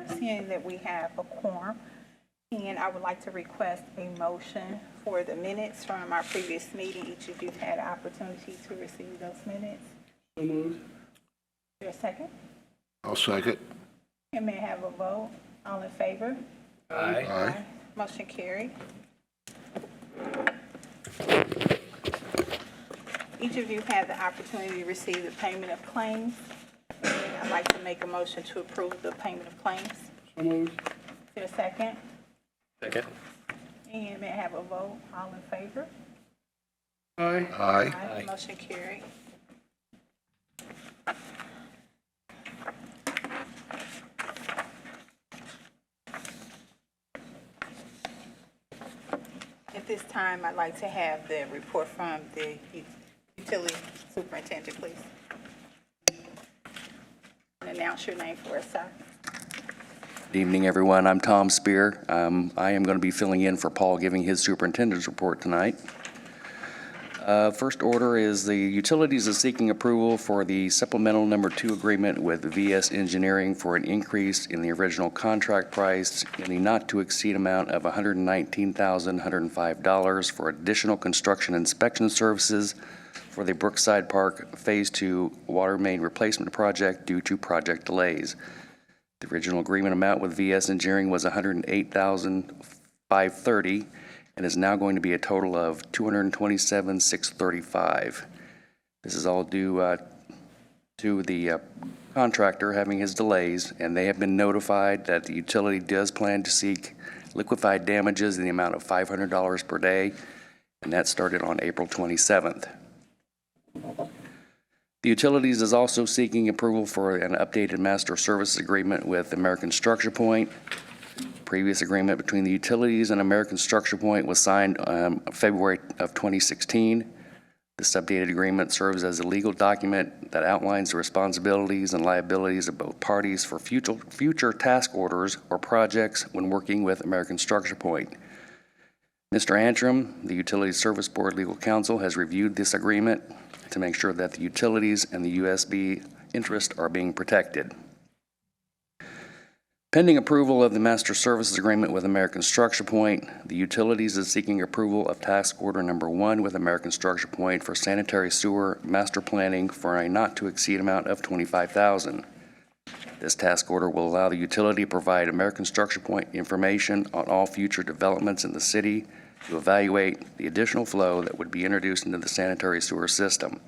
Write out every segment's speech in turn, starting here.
seeing that we have a quorum. And I would like to request a motion for the minutes from our previous meeting. Each of you had an opportunity to receive those minutes. So moved. Is there a second? I'll second. And may I have a vote? All in favor? Aye. Aye. Motion carried. Each of you had the opportunity to receive the payment of claims. And I'd like to make a motion to approve the payment of claims. So moved. Is there a second? Second. And may I have a vote? All in favor? Aye. Aye. Aye. Motion carried. At this time, I'd like to have the report from the utility superintendent, please. And announce your name for us, sir. Good evening, everyone. I'm Tom Spear. I am going to be filling in for Paul giving his superintendent's report tonight. First order is the utilities is seeking approval for the supplemental number 2 agreement with VS Engineering for an increase in the original contract price in the not to exceed amount of $119,105 for additional construction inspection services for the Brookside Park Phase 2 water main replacement project due to project delays. The original agreement amount with VS Engineering was $108,530 and is now going to be a total of $227,635. This is all due to the contractor having his delays, and they have been notified that the utility does plan to seek liquefied damages in the amount of $500 per day, and that started on April 27th. The utilities is also seeking approval for an updated master services agreement with American Structure Point. Previous agreement between the utilities and American Structure Point was signed February of 2016. This updated agreement serves as a legal document that outlines the responsibilities and liabilities of both parties for future task orders or projects when working with American Structure Point. Mr. Antrim, the Utility Service Board Legal Counsel, has reviewed this agreement to make sure that the utilities and the USB interest are being protected. Pending approval of the Master Services Agreement with American Structure Point, the utilities is seeking approval of task order number 1 with American Structure Point for sanitary sewer master planning for a not to exceed amount of $25,000. This task order will allow the utility to provide American Structure Point information on all future developments in the city to evaluate the additional flow that would be introduced into the sanitary sewer system.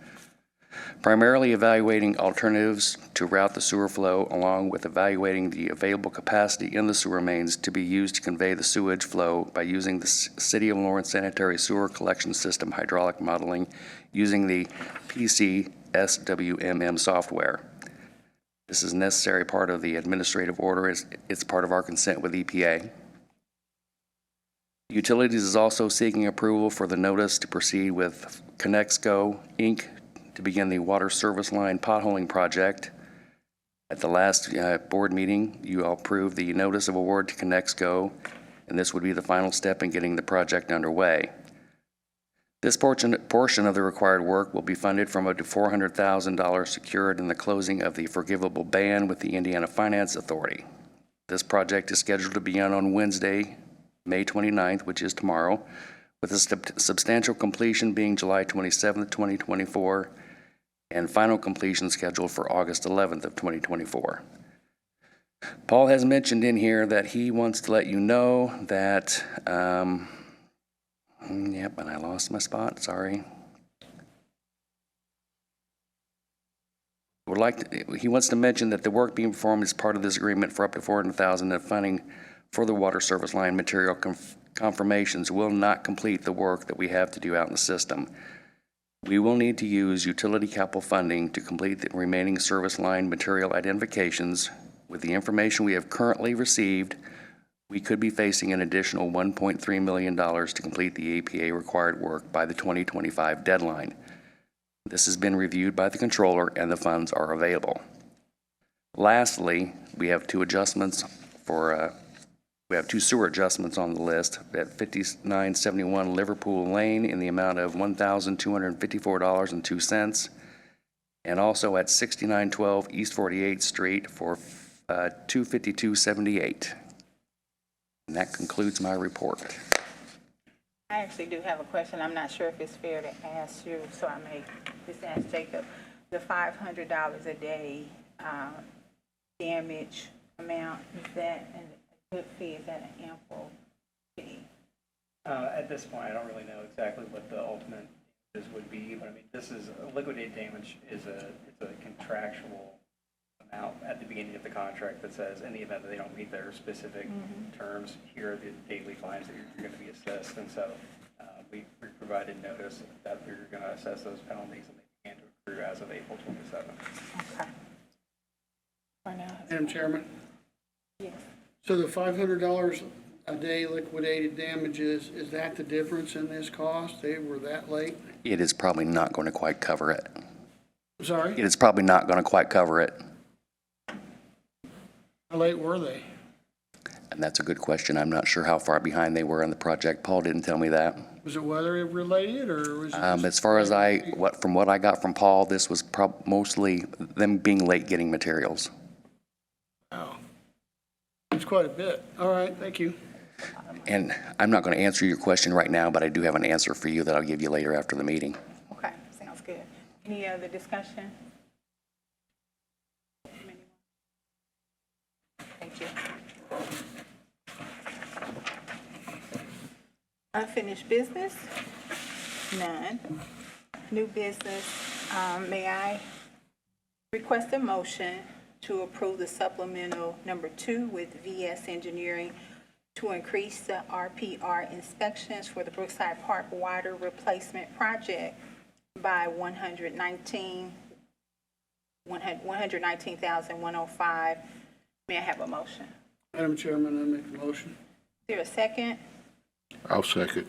Primarily evaluating alternatives to route the sewer flow, along with evaluating the available capacity in the sewer mains to be used to convey the sewage flow by using the City of Lawrence Sanitary Sewer Collection System hydraulic modeling using the PCSWMM software. This is a necessary part of the administrative order. It's part of our consent with EPA. Utilities is also seeking approval for the notice to proceed with Connexco, Inc., to begin the water service line potholing project. At the last board meeting, you all approved the notice of award to Connexco, and this would be the final step in getting the project underway. This portion of the required work will be funded from a $400,000 secured in the closing of the forgivable ban with the Indiana Finance Authority. This project is scheduled to begin on Wednesday, May 29th, which is tomorrow, with a substantial completion being July 27th, 2024, and final completion scheduled for August 11th of 2024. Paul has mentioned in here that he wants to let you know that, yep, and I lost my spot, sorry. He wants to mention that the work being performed as part of this agreement for up to $400,000 of funding for the water service line material confirmations will not complete the work that we have to do out in the system. We will need to use utility capital funding to complete the remaining service line material identifications. With the information we have currently received, we could be facing an additional $1.3 million to complete the APA required work by the 2025 deadline. This has been reviewed by the controller and the funds are available. Lastly, we have two sewer adjustments on the list at 5971 Liverpool Lane in the amount of $1,254.02, and also at 6912 East 48th Street for 25278. And that concludes my report. I actually do have a question. I'm not sure if it's fair to ask you, so I may just ask Jacob. The $500 a day damage amount, is that a good fee? Is that an ample fee? At this point, I don't really know exactly what the ultimate damages would be, but I mean, this is, liquidated damage it's a contractual amount at the beginning of the contract that says, in the event that they don't meet their specific terms, here are the daily fines that you're going to be assessed. And so we provided notice that we were going to assess those penalties, and they began to accrue as of April 27th. Okay. For now. Madam Chairman, Yes. so the $500 a day liquidated damages, is that the difference in this cost? They were that late? It is probably not going to quite cover it. Sorry, It is probably not going to quite cover it. how late were they? And that's a good question. I'm not sure how far behind they were on the project. Paul didn't tell me that. Was it weather related or was it? As far as from what I got from Paul, this was mostly them being late getting materials. Oh, it's quite a bit. All right, thank you. And I'm not going to answer your question right now, but I do have an answer for you that I'll give you later after the meeting. Okay, sounds good. Any other discussion? Thank you. Unfinished business? None. New business, may I request a motion to approve the supplemental number 2 with VS Engineering to increase the RPR inspections for the Brookside Park water replacement project by $119,105. May I have a motion? Madam Chairman, I make the motion. Is there a second? I'll second.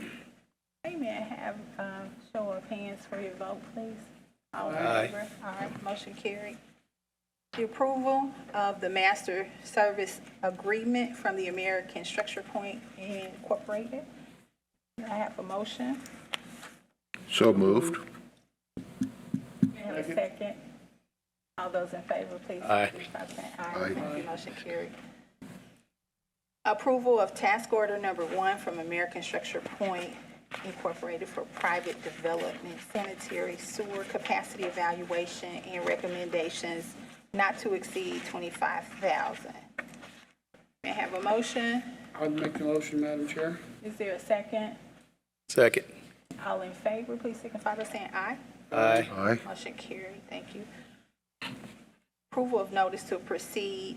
Hey, may I have a show of hands for your vote, please? All in Aye. favor? All right, motion carried. The approval of the master service agreement from the American Structure Point Incorporated. May I have a motion? So moved. May I have a second? All those in favor, please. Aye. signify by saying Aye. Thank you, motion carried. Approval of task order number 1 from American Structure Point Incorporated for private development sanitary sewer capacity evaluation and recommendations not to exceed $25,000. May I have a motion? I'd make the motion, Madam Chair. Is there a second? Second. All in favor, please signify by saying aye. Aye. Aye. Motion carried, thank you. Approval of notice to proceed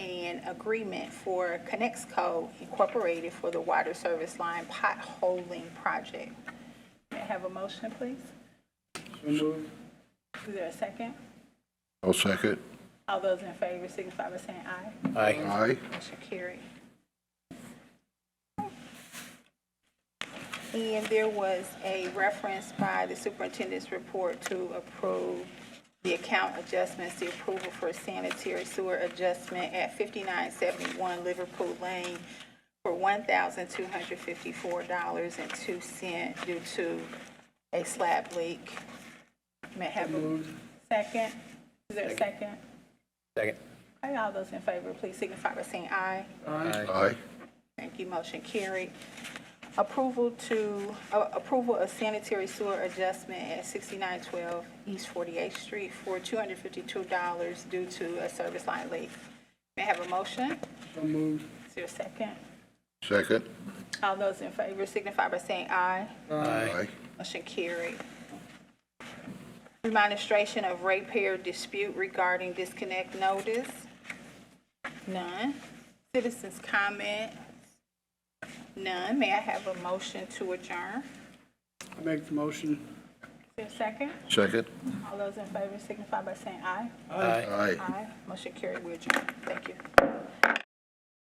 and agreement for Connexco Incorporated for the water service line potholing project. May I have a motion, please? So moved. Is there a second? I'll second. All those in favor signify by saying aye. Aye. Aye. Motion carried. And there was a reference by the superintendent's report to approve the account adjustments, the approval for sanitary sewer adjustment at 5971 Liverpool Lane for $1,254.02 due to a slab leak. May I have a second? Is there a second? Second. Okay, all those in favor, please signify by saying aye. Aye. Thank you, motion carried. Approval of sanitary sewer adjustment at 6912 East 48th Street for $252 due to a service line leak. May I have a motion? So moved. Is there a second? Second. All those in favor signify by saying aye. Aye. Motion carried. Administration of ratepayer dispute regarding disconnect notice. None. Citizens' comment. None. May I have a motion to adjourn? I make the motion. Is there a second? Second. All those in favor signify by saying aye. Aye. Aye. Motion carried. We adjourn. Thank you.